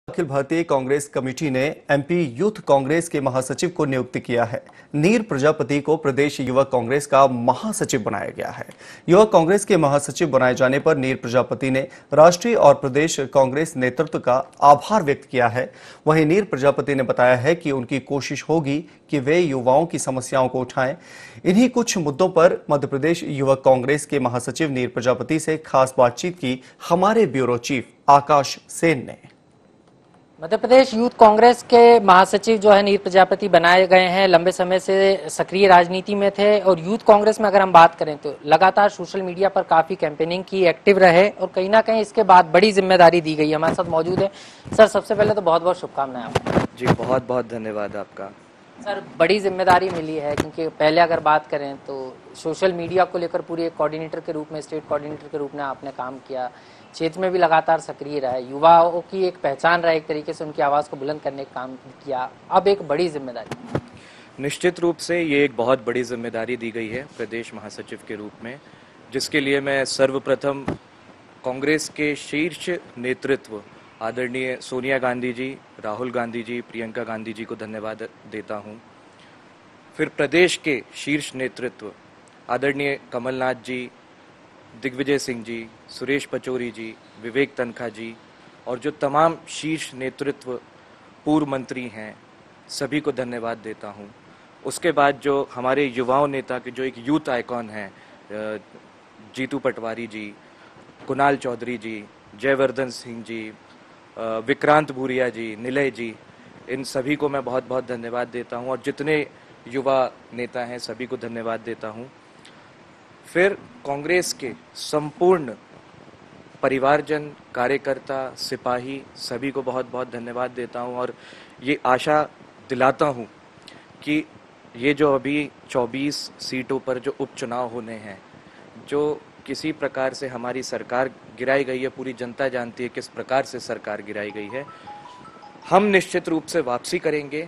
Akhil Bharatiya Congress committee ने MP youth Congress के महासचिव को नियुक्त किया है। नीर प्रजापति को प्रदेश युवा कांग्रेस का महासचिव बनाया गया है। युवा कांग्रेस के महासचिव बनाए जाने पर नीर प्रजापति ने राष्ट्रीय और प्रदेश कांग्रेस नेतृत्व का आभार व्यक्त किया है। वहीं नीर प्रजापति ने बताया है कि उनकी कोशिश होगी कि वे युवाओं की समस्याओं को उठाएं। इन्हीं कुछ मुद्दों पर मध्य प्रदेश युवा कांग्रेस के महासचिव नीर प्रजापति से खास बातचीत की हमारे ब्यूरो चीफ आकाश सेन ने। मध्य प्रदेश यूथ कांग्रेस के महासचिव जो है नीर प्रजापति बनाए गए हैं। लंबे समय से सक्रिय राजनीति में थे और यूथ कांग्रेस में अगर हम बात करें तो लगातार सोशल मीडिया पर काफी कैंपेनिंग की, एक्टिव रहे और कहीं ना कहीं इसके बाद बड़ी जिम्मेदारी दी गई। हमारे साथ मौजूद है सर। सबसे पहले तो बहुत बहुत शुभकामनाएं आपको। जी बहुत बहुत धन्यवाद आपका। सर, बड़ी जिम्मेदारी मिली है क्योंकि पहले अगर बात करें तो सोशल मीडिया को लेकर पूरे एक कोऑर्डिनेटर के रूप में, स्टेट कोऑर्डिनेटर के रूप में आपने काम किया, क्षेत्र में भी लगातार सक्रिय रहा, युवाओं की एक पहचान रहा, एक तरीके से उनकी आवाज़ को बुलंद करने का काम किया। अब एक बड़ी जिम्मेदारी। निश्चित रूप से ये एक बहुत बड़ी जिम्मेदारी दी गई है प्रदेश महासचिव के रूप में, जिसके लिए मैं सर्वप्रथम कांग्रेस के शीर्ष नेतृत्व आदरणीय सोनिया गांधी जी, राहुल गांधी जी, प्रियंका गांधी जी को धन्यवाद देता हूं। फिर प्रदेश के शीर्ष नेतृत्व आदरणीय कमलनाथ जी, दिग्विजय सिंह जी, सुरेश पचौरी जी, विवेक तनखा जी और जो तमाम शीर्ष नेतृत्व पूर्व मंत्री हैं, सभी को धन्यवाद देता हूं। उसके बाद जो हमारे युवाओं नेता के जो एक यूथ आइकॉन हैं, जीतू पटवारी जी, कुणाल चौधरी जी, जयवर्धन सिंह जी, विक्रांत भूरिया जी, निलय जी, इन सभी को मैं बहुत बहुत धन्यवाद देता हूं और जितने युवा नेता हैं सभी को धन्यवाद देता हूं। फिर कांग्रेस के संपूर्ण परिवारजन, कार्यकर्ता, सिपाही सभी को बहुत बहुत धन्यवाद देता हूं और ये आशा दिलाता हूं कि ये जो अभी 24 सीटों पर जो उपचुनाव होने हैं, जो किसी प्रकार से हमारी सरकार गिराई गई है, पूरी जनता जानती है किस प्रकार से सरकार गिराई गई है, हम निश्चित रूप से वापसी करेंगे,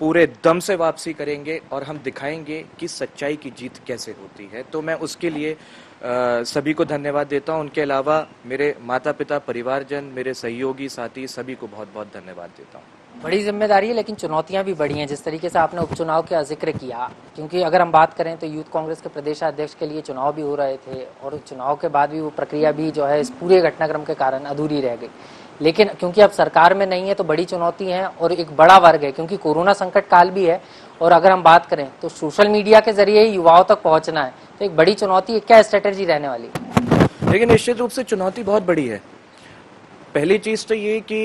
पूरे दम से वापसी करेंगे और हम दिखाएंगे कि सच्चाई की जीत कैसे होती है। तो मैं उसके लिए सभी को धन्यवाद देता हूं। उनके अलावा मेरे माता पिता, परिवारजन, मेरे सहयोगी साथी सभी को बहुत बहुत धन्यवाद देता हूं। बड़ी जिम्मेदारी है लेकिन चुनौतियां भी बड़ी हैं। जिस तरीके से आपने उपचुनाव का जिक्र किया, क्योंकि अगर हम बात करें तो यूथ कांग्रेस के प्रदेशाध्यक्ष के लिए चुनाव भी हो रहे थे और चुनाव के बाद भी वो प्रक्रिया भी जो है इस पूरे घटनाक्रम के कारण अधूरी रह गई। लेकिन क्योंकि अब सरकार में नहीं है तो बड़ी चुनौती है और एक बड़ा वर्ग है, क्योंकि कोरोना संकट काल भी है और अगर हम बात करें तो सोशल मीडिया के जरिए ही युवाओं तक पहुंचना है, तो एक बड़ी चुनौती, क्या स्ट्रेटेजी रहने वाली है? लेकिन निश्चित रूप से चुनौती बहुत बड़ी है। पहली चीज तो ये कि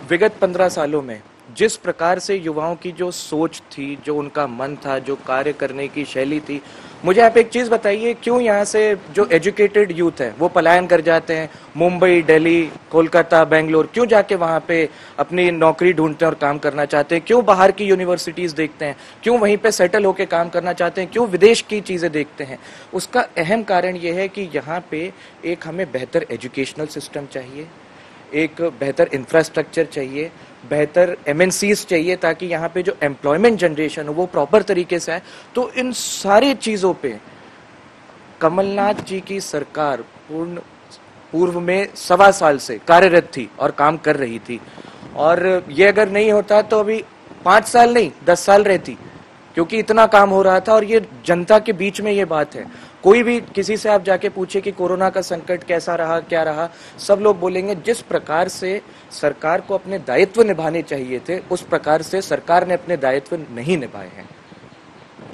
विगत 15 सालों में जिस प्रकार से युवाओं की जो सोच थी, जो उनका मन था, जो कार्य करने की शैली थी, मुझे आप एक चीज बताइए, क्यों यहाँ से जो एजुकेटेड यूथ है वो पलायन कर जाते हैं मुंबई, दिल्ली, कोलकाता, बेंगलोर, क्यों जाके वहाँ पे अपनी नौकरी ढूंढते हैं और काम करना चाहते हैं, क्यों बाहर की यूनिवर्सिटीज देखते हैं, क्यों वहीं पे सेटल होके काम करना चाहते हैं, क्यों विदेश की चीजें देखते हैं? उसका अहम कारण ये है कि यहाँ पे एक हमें बेहतर एजुकेशनल सिस्टम चाहिए, एक बेहतर इंफ्रास्ट्रक्चर चाहिए, बेहतर एमएनसीज चाहिए, ताकि यहाँ पे जो एम्प्लॉयमेंट जनरेशन हो वो प्रॉपर तरीके से आए। तो इन सारी चीज़ों पे कमलनाथ जी की सरकार पूर्व में 1.25 साल से कार्यरत थी और काम कर रही थी, और ये अगर नहीं होता तो अभी 5 साल नहीं 10 साल रहती, क्योंकि इतना काम हो रहा था। और ये जनता के बीच में ये बात है, कोई भी किसी से आप जाके पूछे कि कोरोना का संकट कैसा रहा, क्या रहा, सब लोग बोलेंगे जिस प्रकार से सरकार को अपने दायित्व निभाने चाहिए थे उस प्रकार से सरकार ने अपने दायित्व नहीं निभाए हैं।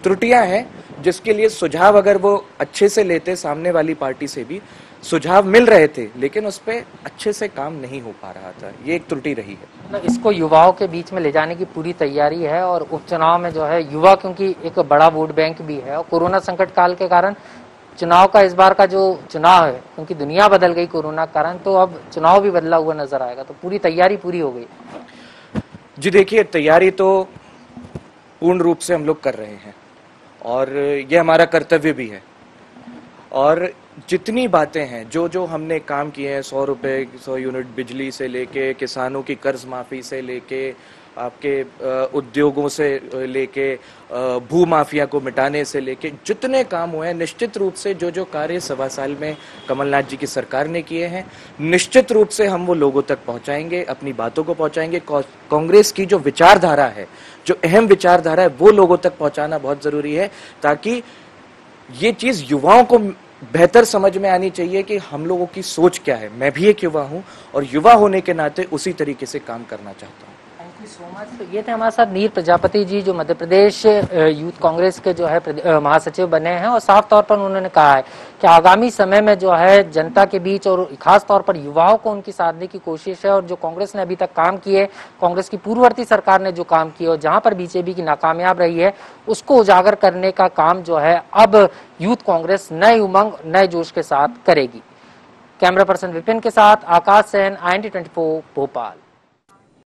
त्रुटियां हैं जिसके लिए सुझाव अगर वो अच्छे से लेते, सामने वाली पार्टी से भी सुझाव मिल रहे थे, लेकिन उस पर अच्छे से काम नहीं हो पा रहा था, ये एक त्रुटि रही है। मतलब इसको युवाओं के बीच में ले जाने की पूरी तैयारी है और उपचुनाव में जो है युवा, क्योंकि एक बड़ा वोट बैंक भी है और कोरोना संकट काल के कारण चुनाव का, इस बार का जो चुनाव है, क्योंकि दुनिया बदल गई कोरोना के कारण, तो अब चुनाव भी बदला हुआ नजर आएगा, तो पूरी तैयारी पूरी हो गई। जी देखिए, तैयारी तो पूर्ण रूप से हम लोग कर रहे हैं और ये हमारा कर्तव्य भी है। और जितनी बातें हैं, जो जो हमने काम किए हैं, 100 रुपए 100 यूनिट बिजली से लेके, किसानों की कर्ज माफी से लेके, आपके उद्योगों से लेके, भू माफिया को मिटाने से लेके, जितने काम हुए हैं, निश्चित रूप से जो जो कार्य 1.25 साल में कमलनाथ जी की सरकार ने किए हैं, निश्चित रूप से हम वो लोगों तक पहुंचाएंगे, अपनी बातों को पहुंचाएंगे। कांग्रेस की जो विचारधारा है, जो अहम विचारधारा है, वो लोगों तक पहुंचाना बहुत जरूरी है, ताकि ये चीज युवाओं को बेहतर समझ में आनी चाहिए कि हम लोगों की सोच क्या है। मैं भी एक युवा हूं और युवा होने के नाते उसी तरीके से काम करना चाहता हूं। Thank you so much. तो ये थे हमारे साथ नीर प्रजापति जी, जो मध्य प्रदेश यूथ कांग्रेस के जो है महासचिव बने हैं, और साफ तौर पर उन्होंने कहा है कि आगामी समय में जो है जनता के बीच और खास तौर पर युवाओं को उनकी साधने की कोशिश है, और जो कांग्रेस ने अभी तक काम किए, कांग्रेस की पूर्ववर्ती सरकार ने जो काम किए और जहां पर बीजेपी की नाकामयाब रही है, उसको उजागर करने का काम जो है अब यूथ कांग्रेस नए उमंग नए जोश के साथ करेगी। कैमरा पर्सन विपिन के साथ आकाश सेन, IND 24 भोपाल।